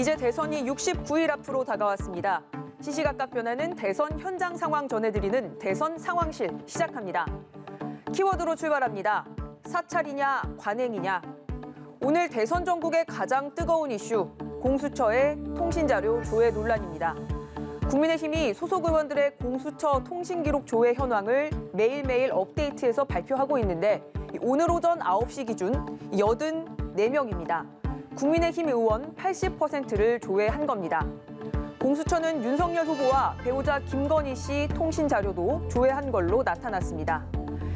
이제 대선이 69일 앞으로 다가왔습니다. 시시각각 변하는 대선 현장 상황 전해드리는 대선 상황실 시작합니다. 키워드로 출발합니다. 사찰이냐 관행이냐. 오늘 대선 전국의 가장 뜨거운 이슈, 공수처의 통신자료 조회 논란입니다. 국민의힘이 소속 의원들의 공수처 통신기록 조회 현황을 매일매일 업데이트해서 발표하고 있는데 오늘 오전 9시 기준 84명입니다. 국민의힘 의원 80%를 조회한 겁니다. 공수처는 윤석열 후보와 배우자 김건희 씨 통신 자료도 조회한 걸로 나타났습니다.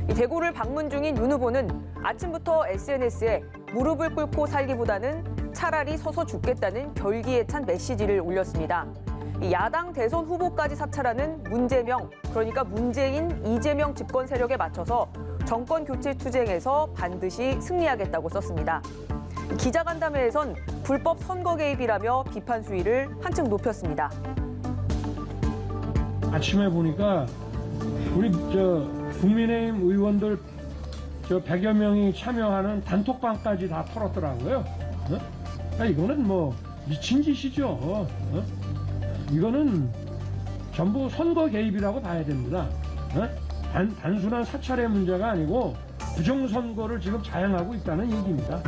대구를 방문 중인 윤 후보는 아침부터 SNS에 무릎을 꿇고 살기보다는 차라리 서서 죽겠다는 결기에 찬 메시지를 올렸습니다. 야당 대선 후보까지 사찰하는 문재명, 그러니까 문재인, 이재명 집권 세력에 맞춰서 정권 교체 투쟁에서 반드시 승리하겠다고 썼습니다. 기자간담회에선 불법 선거 개입이라며 비판 수위를 한층 높였습니다. 아침에 보니까 우리 국민의힘 의원들 100여 명이 참여하는 단톡방까지 다 털었더라고요. 이거는 뭐 미친 짓이죠. 이거는 전부 선거 개입이라고 봐야 됩니다. 단순한 사찰의 문제가 아니고 부정선거를 지금 자행하고 있다는 얘기입니다.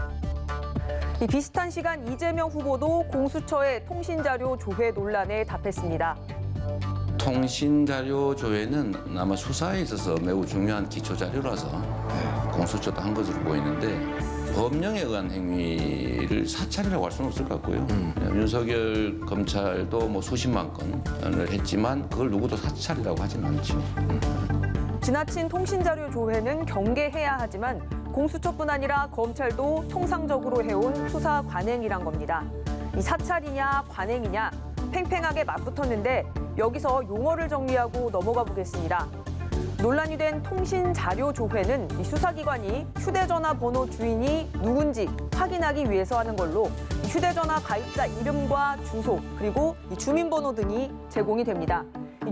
비슷한 시간 이재명 후보도 공수처의 통신자료 조회 논란에 답했습니다. 통신자료 조회는 아마 수사에 있어서 매우 중요한 기초자료라서 공수처도 한 것으로 보이는데 법령에 의한 행위를 사찰이라고 할 수는 없을 것 같고요. 윤석열 검찰도 뭐 수십만 건을 했지만 그걸 누구도 사찰이라고 하지는 않죠. 지나친 통신자료 조회는 경계해야 하지만 공수처뿐 아니라 검찰도 통상적으로 해온 수사 관행이란 겁니다. 이 사찰이냐 관행이냐 팽팽하게 맞붙었는데 여기서 용어를 정리하고 넘어가 보겠습니다. 논란이 된 통신자료 조회는 이 수사기관이 휴대전화 번호 주인이 누군지 확인하기 위해서 하는 걸로 휴대전화 가입자 이름과 주소 그리고 주민번호 등이 제공이 됩니다.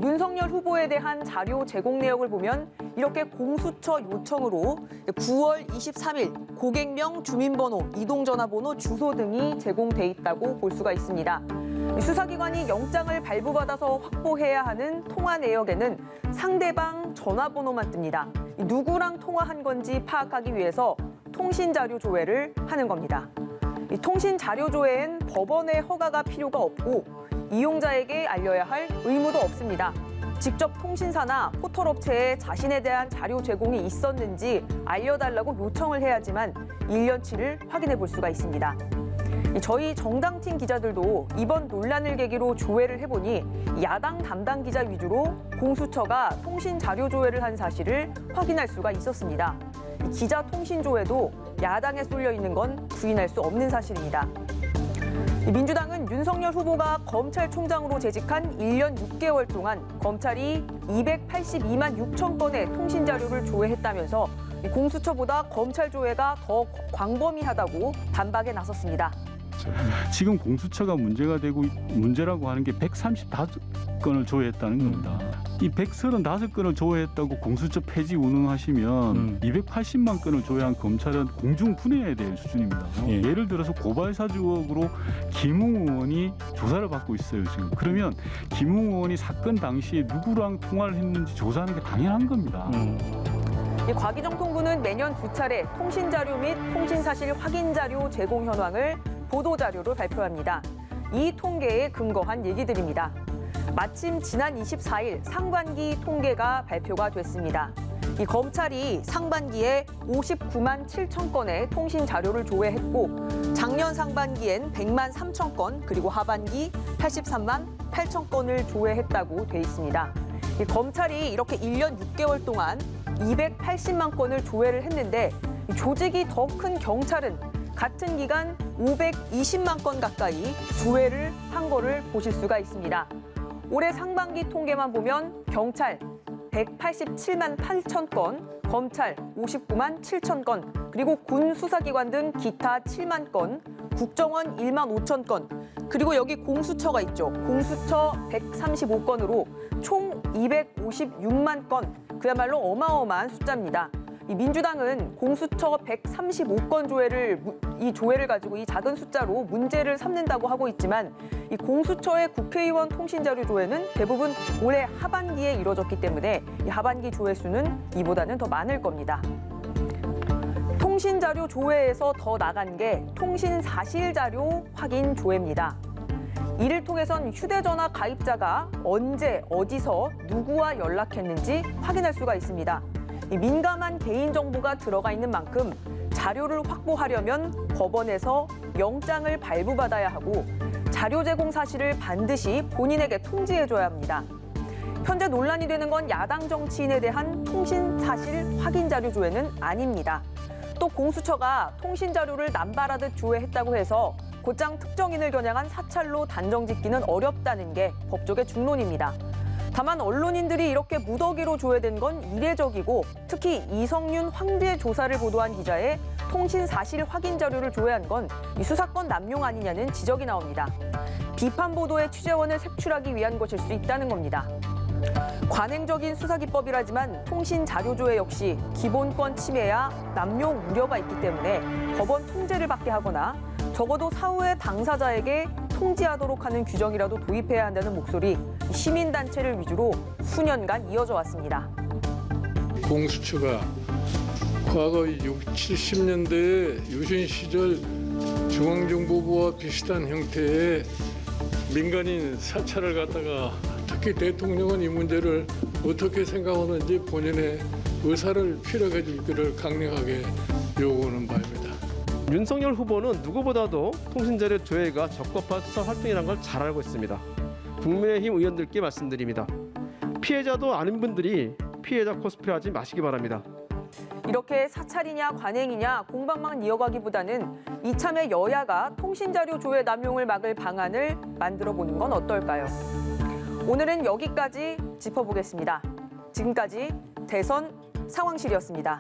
윤석열 후보에 대한 자료 제공 내역을 보면 이렇게 공수처 요청으로 9월 23일 고객명, 주민번호, 이동전화번호, 주소 등이 제공돼 있다고 볼 수가 있습니다. 수사기관이 영장을 발부받아서 확보해야 하는 통화 내역에는 상대방 전화번호만 뜹니다. 누구랑 통화한 건지 파악하기 위해서 통신자료 조회를 하는 겁니다. 통신자료 조회엔 법원의 허가가 필요가 없고 이용자에게 알려야 할 의무도 없습니다. 직접 통신사나 포털업체에 자신에 대한 자료 제공이 있었는지 알려달라고 요청을 해야지만 1년치를 확인해 볼 수가 있습니다. 저희 정당팀 기자들도 이번 논란을 계기로 조회를 해보니 야당 담당 기자 위주로 공수처가 통신 자료 조회를 한 사실을 확인할 수가 있었습니다. 기자 통신 조회도 야당에 쏠려 있는 건 부인할 수 없는 사실입니다. 민주당은 윤석열 후보가 검찰총장으로 재직한 1년 6개월 동안 검찰이 282만 6천 건의 통신 자료를 조회했다면서 공수처보다 검찰 조회가 더 광범위하다고 반박에 나섰습니다. 지금 공수처가 문제라고 하는 게 135건을 조회했다는 겁니다. 이 135건을 조회했다고 공수처 폐지 운운하시면 280만 건을 조회한 검찰은 공중분해해야 될 수준입니다. 예를 들어서 고발사주 의혹으로 김웅 의원이 조사를 받고 있어요, 지금. 그러면 김웅 의원이 사건 당시에 누구랑 통화를 했는지 조사하는 게 당연한 겁니다. 과기정통부는 매년 2차례 통신자료 및 통신사실 확인자료 제공 현황을 보도자료로 발표합니다. 이 통계에 근거한 얘기들입니다. 마침 지난 24일 상반기 통계가 발표가 됐습니다. 이 검찰이 상반기에 59만 7천 건의 통신 자료를 조회했고 작년 상반기엔 100만 3천 건 그리고 하반기 83만 8천 건을 조회했다고 돼 있습니다. 이 검찰이 이렇게 1년 6개월 동안 280만 건을 조회를 했는데 조직이 더 큰 경찰은 같은 기간 520만 건 가까이 조회를 한 거를 보실 수가 있습니다. 올해 상반기 통계만 보면 경찰 187만 8천 건, 검찰 59만 7천 건, 그리고 군 수사기관 등 기타 7만 건, 국정원 1만 5천 건, 그리고 여기 공수처가 있죠. 공수처 135건으로 총 256만 건, 그야말로 어마어마한 숫자입니다. 이 민주당은 공수처 135건 조회를 가지고 이 작은 숫자로 문제를 삼는다고 하고 있지만 이 공수처의 국회의원 통신자료 조회는 대부분 올해 하반기에 이뤄졌기 때문에 이 하반기 조회 수는 이보다는 더 많을 겁니다. 통신자료 조회에서 더 나간 게 통신사실자료 확인 조회입니다. 이를 통해선 휴대전화 가입자가 언제, 어디서, 누구와 연락했는지 확인할 수가 있습니다. 이 민감한 개인정보가 들어가 있는 만큼 자료를 확보하려면 법원에서 영장을 발부받아야 하고 자료 제공 사실을 반드시 본인에게 통지해줘야 합니다. 현재 논란이 되는 건 야당 정치인에 대한 통신사실 확인 자료 조회는 아닙니다. 또 공수처가 통신자료를 남발하듯 조회했다고 해서 곧장 특정인을 겨냥한 사찰로 단정짓기는 어렵다는 게 법조계 중론입니다. 다만 언론인들이 이렇게 무더기로 조회된 건 이례적이고 특히 이성윤 황제 조사를 보도한 기자의 통신 사실 확인 자료를 조회한 건 이 수사권 남용 아니냐는 지적이 나옵니다. 비판 보도의 취재원을 색출하기 위한 것일 수 있다는 겁니다. 관행적인 수사 기법이라지만 통신 자료 조회 역시 기본권 침해야 남용 우려가 있기 때문에 법원 통제를 받게 하거나 적어도 사후에 당사자에게 통지하도록 하는 규정이라도 도입해야 한다는 목소리 시민단체를 위주로 수년간 이어져 왔습니다. 공수처가 과거 60, 70년대에 유신 시절 중앙정보부와 비슷한 형태의 민간인 사찰을 갖다가 특히 대통령은 이 문제를 어떻게 생각하는지 본인의 의사를 피력해 줄 것을 강력하게 요구하는 바입니다. 윤석열 후보는 누구보다도 통신자료 조회가 적법한 수사 활동이라는 걸 잘 알고 있습니다. 국민의힘 의원들께 말씀드립니다. 피해자도 아닌 분들이 피해자 코스프레하지 마시기 바랍니다. 이렇게 사찰이냐 관행이냐 공방만 이어가기보다는 이참에 여야가 통신자료 조회 남용을 막을 방안을 만들어 보는 건 어떨까요? 오늘은 여기까지 짚어보겠습니다. 지금까지 대선 상황실이었습니다.